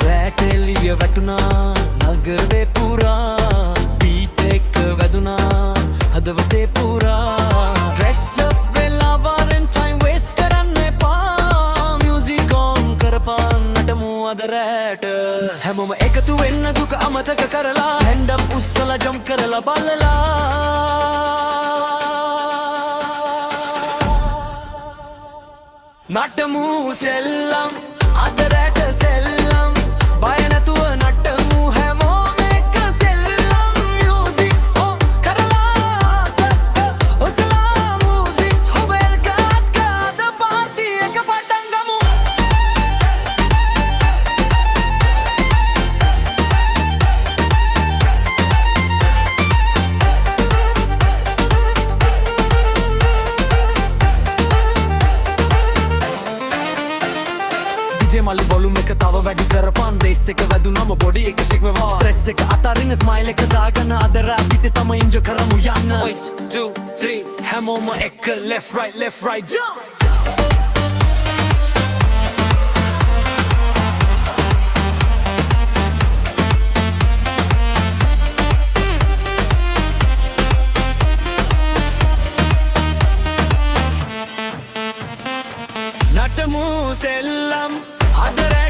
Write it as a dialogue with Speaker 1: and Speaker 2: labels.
Speaker 1: රැටෙලිය වැටුණා නගරේ පුරා බීට් එක වැදුනා හදවතේ පුරා ඩ්‍රෙස් අප් වෙලා වලන්ටයින් වේස්ට් කරන්න එපා මියුසික් ඔන් කරපන් නටමු අද රැට හැමෝම එකතු වෙන්න දුක අමතක කරලා හැන්ඩ් අප් උස්සලා ජම්ප් කරලා බලලා නටමු සෙල්ලම් අද රැට සෙල්ලම් බය නැතුව නටමු හැමෝම එක සෙල්ලම් මියුසික් ඔන් කරලා ඔසලා මියුසික් හොබෙල් ගාත් කාද පාර්ටි එක පටන් ගමු DJ මල්ලි වොලුම් එක තව වැඩි කරපන් බේස් එක වැදුනම බොඩි එක ෂේක් වෙවා ස්ට්‍රෙස් එක අතරින් ස්මයිල් එක දාගන්න අද රැප් බීට් තම එන්ජොයි කරමු යන්න 1 2 3 හැමෝම එක left right jump නටමු සෙල්ලම් අද රැට